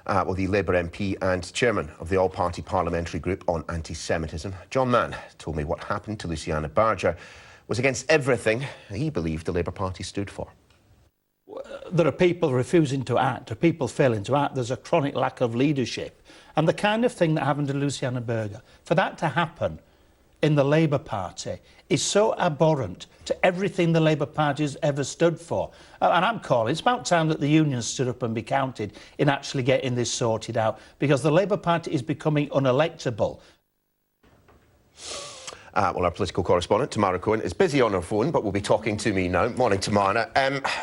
The Labour MP and chairman of the all-party parliamentary group on anti-Semitism, John Mann, told me what happened to Luciana Berger was against everything he believed the Labour Party stood for. There are people refusing to act, or people failing to act. There's a chronic lack of leadership. And the kind of thing that happened to Luciana Berger, for that to happen in the Labour Party is so abhorrent to everything the Labour Party has ever stood for. And I'm calling, it's about time that the unions stood up and be counted in actually getting this sorted out, because the Labour Party is becoming unelectable. Well, our political correspondent, Tamara Cohen, is busy on her phone, but will be talking to me now. Morning, Tamara.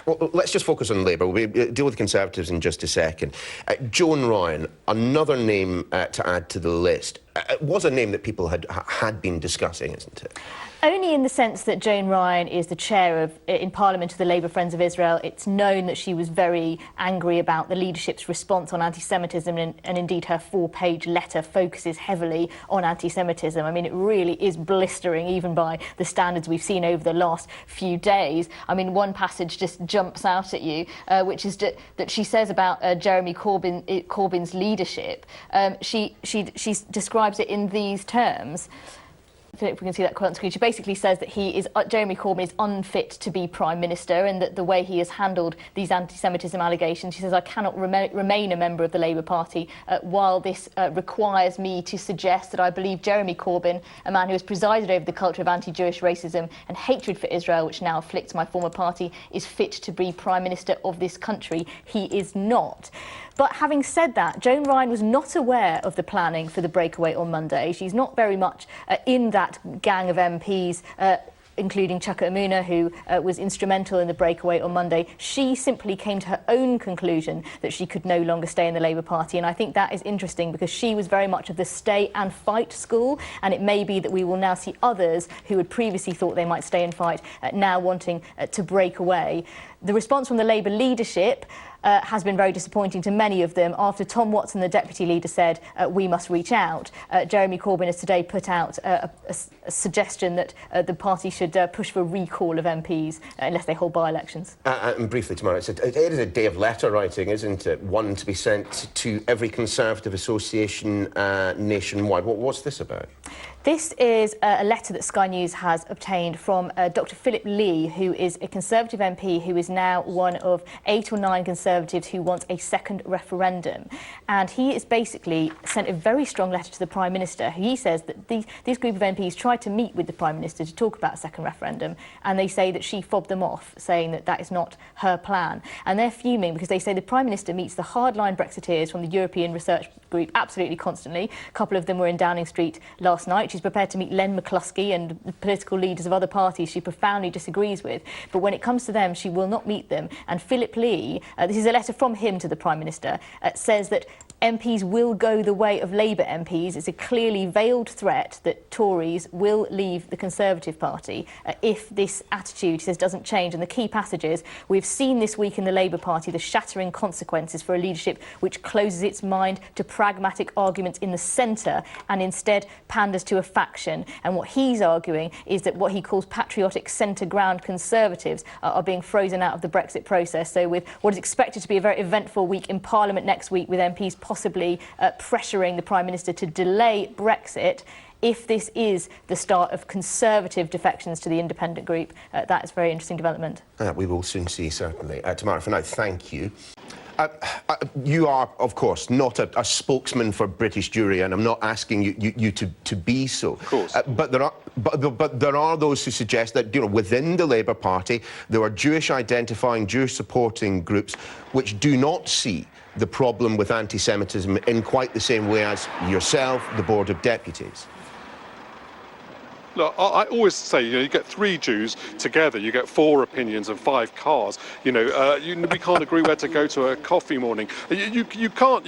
Well, let's just focus on Labour. We'll deal with the Conservatives in just a second. Joan Ryan, another name to add to the list. It was a name that people had been discussing, isn't it? Only in the sense that Joan Ryan is the chair in Parliament of the Labour Friends of Israel. It's known that she was very angry about the leadership's response on anti-Semitism, and indeed her 4-page letter focuses heavily on anti-Semitism. I mean, it really is blistering, even by the standards we've seen over the last few days. I mean, one passage just jumps out at you, which is that she says about Jeremy Corbyn's leadership. She describes it in these terms. If we can see that quote on screen, she basically says that Jeremy Corbyn is unfit to be Prime Minister, and that the way he has handled these anti-Semitism allegations, she says, I cannot remain a member of the Labour Party while this requires me to suggest that I believe Jeremy Corbyn, a man who has presided over the culture of anti-Jewish racism and hatred for Israel, which now afflicts my former party, is fit to be Prime Minister of this country. He is not. But having said that, Joan Ryan was not aware of the planning for the breakaway on Monday. She's not very much in that gang of MPs, including Chuka Umunna, who was instrumental in the breakaway on Monday. She simply came to her own conclusion that she could no longer stay in the Labour Party, and I think that is interesting, because she was very much of the stay and fight school, and it may be that we will now see others who had previously thought they might stay and fight now wanting to break away. The response from the Labour leadership has been very disappointing to many of them. After Tom Watson, the deputy leader, said we must reach out, Jeremy Corbyn has today put out a suggestion that the party should push for recall of MPs unless they hold by-elections. And briefly, Tamara, it is a day of letter writing, isn't it? One to be sent to every Conservative association nationwide. What's this about? This is a letter that Sky News has obtained from Dr Philip Lee, who is a Conservative MP who is now one of 8 or 9 Conservatives who want a second referendum. And he has basically sent a very strong letter to the Prime Minister. He says that this group of MPs tried to meet with the Prime Minister to talk about a second referendum, and they say that she fobbed them off, saying that that is not her plan. And they're fuming because they say the Prime Minister meets the hardline Brexiteers from the European Research Group absolutely constantly. A couple of them were in Downing Street last night. She's prepared to meet Len McCluskey and the political leaders of other parties she profoundly disagrees with. But when it comes to them, she will not meet them. And Philip Lee, this is a letter from him to the Prime Minister, says that MPs will go the way of Labour MPs. It's a clearly veiled threat that Tories will leave the Conservative Party if this attitude, he says, doesn't change. And the key passage is, we've seen this week in the Labour Party the shattering consequences for a leadership which closes its mind to pragmatic arguments in the centre and instead panders to a faction. And what he's arguing is that what he calls patriotic centre-ground Conservatives are being frozen out of the Brexit process. So with what is expected to be a very eventful week in Parliament next week, with MPs possibly pressuring the Prime Minister to delay Brexit, if this is the start of Conservative defections to the independent group, that is a very interesting development. We will soon see, certainly. Tamara, for now, thank you. You are, of course, not a spokesman for British Jewry, and I'm not asking you to be so. Of course. But there are those who suggest that, within the Labour Party, there are Jewish-identifying, Jewish-supporting groups which do not see the problem with anti-Semitism in quite the same way as yourself, the Board of Deputies. Look, I always say, you get 3 Jews together, you get 4 opinions and 5 cars. We can't agree where to go to a coffee morning. You can't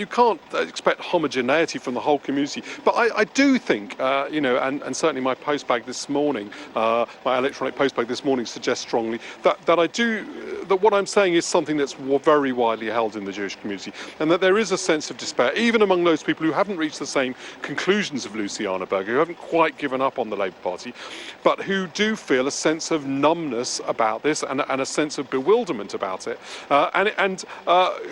expect homogeneity from the whole community. But I do think, and certainly my postbag this morning, my electronic postbag this morning suggests strongly that I do that what I'm saying is something that's very widely held in the Jewish community, and that there is a sense of despair, even among those people who haven't reached the same conclusions of Luciana Berger, who haven't quite given up on the Labour Party, but who do feel a sense of numbness about this and a sense of bewilderment about it, and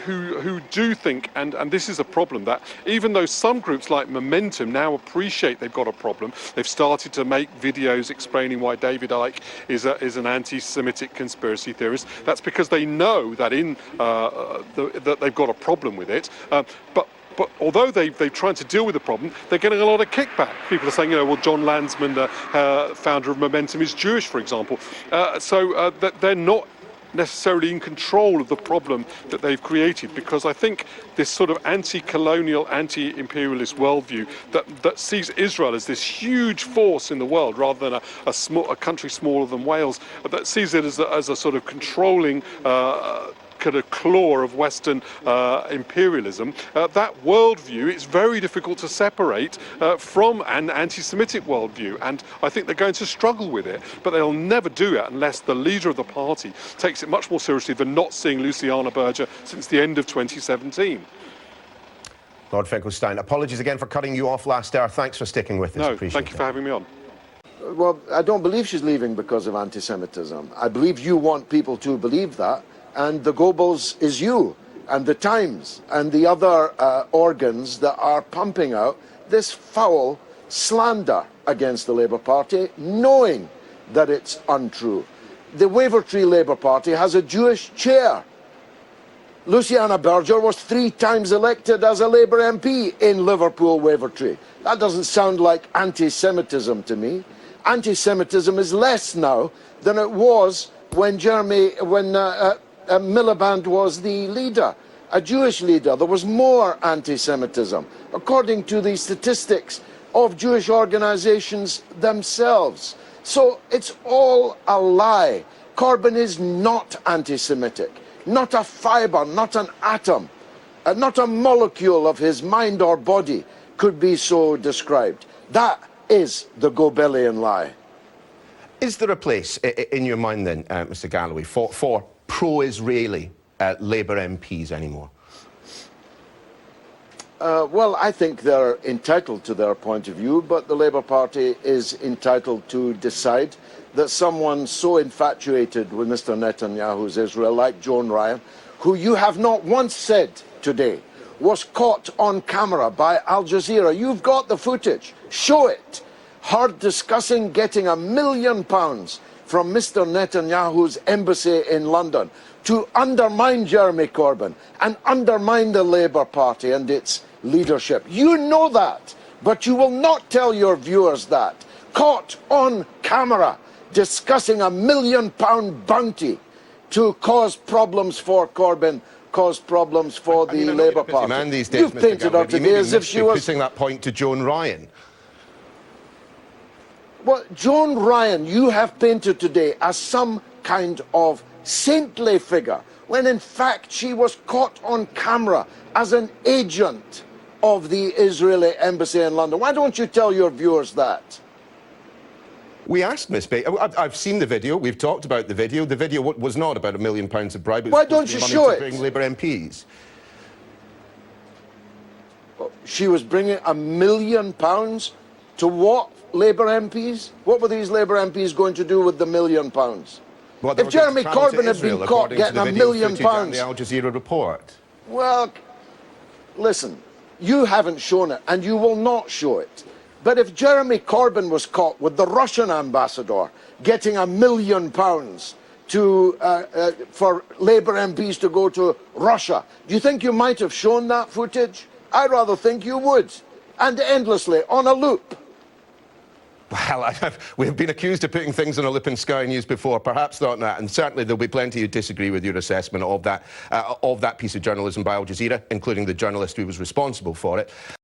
who do think, and this is a problem, that even though some groups like Momentum now appreciate they've got a problem, they've started to make videos explaining why David Icke is an anti-Semitic conspiracy theorist. That's because they know that that they've got a problem with it. But although they've tried to deal with the problem, they're getting a lot of kickback. People are saying, well, John Landsman, founder of Momentum, is Jewish, for example. So that they're not necessarily in control of the problem that they've created, because I think this sort of anti-colonial, anti-imperialist worldview that sees Israel as this huge force in the world rather than a country smaller than Wales, that sees it as a sort of controlling kind of claw of Western imperialism, that worldview, it's very difficult to separate from an anti-Semitic worldview, and I think they're going to struggle with it, but they'll never do it unless the leader of the party takes it much more seriously than not seeing Luciana Berger since the end of 2017. Lord Finkelstein, apologies again for cutting you off last hour. Thanks for sticking with us. No, Appreciate thank you for having me on. Well, I don't believe she's leaving because of anti-Semitism. I believe you want people to believe that, and the Goebbels is you, and the Times, and the other organs that are pumping out this foul slander against the Labour Party, knowing that it's untrue. The Wavertree Labour Party has a Jewish chair. Luciana Berger was 3 times elected as a Labour MP in Liverpool Wavertree. That doesn't sound like anti-Semitism to me. Anti-Semitism is less now than it was when Miliband was the leader, a Jewish leader. There was more anti-Semitism, according to the statistics of Jewish organizations themselves. So it's all a lie. Corbyn is not anti-Semitic. Not a fibre, not an atom, not a molecule of his mind or body could be so described. That is the Goebbelian lie. Is there a place in your mind then, Mr Galloway, for pro-Israeli Labour MPs anymore? Well, I think they're entitled to their point of view, but the Labour Party is entitled to decide that someone so infatuated with Mr Netanyahu's Israel, like Joan Ryan, who you have not once said today was caught on camera by Al Jazeera. You've got the footage. Show it. Her discussing getting £1 million from Mr Netanyahu's embassy in London to undermine Jeremy Corbyn and undermine the Labour Party and its leadership. You know that, but you will not tell your viewers that. Caught on camera discussing £1 million bounty to cause problems for Corbyn, cause problems for the Labour Party. Man these days, You've painted her today as if she was putting that point to Joan Ryan. Well, Joan Ryan, you have painted today as some kind of saintly figure, when in fact she was caught on camera as an agent of the Israeli embassy in London. Why don't you tell your viewers that? We asked Miss Baker. I've seen the video. We've talked about the video. The video was not about £1 million of bribe. Why don't you show it? Bring Labour MPs. She was bringing £1 million to what? Labour MPs? What were these Labour MPs going to do with the £1 million? Well, if Jeremy Corbyn had been caught getting £1 million, the Al Jazeera report. Well, listen, you haven't shown it, and you will not show it. But if Jeremy Corbyn was caught with the Russian ambassador getting £1 million for Labour MPs to go to Russia, do you think you might have shown that footage? I rather think you would, and endlessly on a loop. Well, we've been accused of putting things on a loop in Sky News before, perhaps not that, and certainly there'll be plenty who disagree with your assessment of that piece of journalism by Al Jazeera, including the journalist who was responsible for it.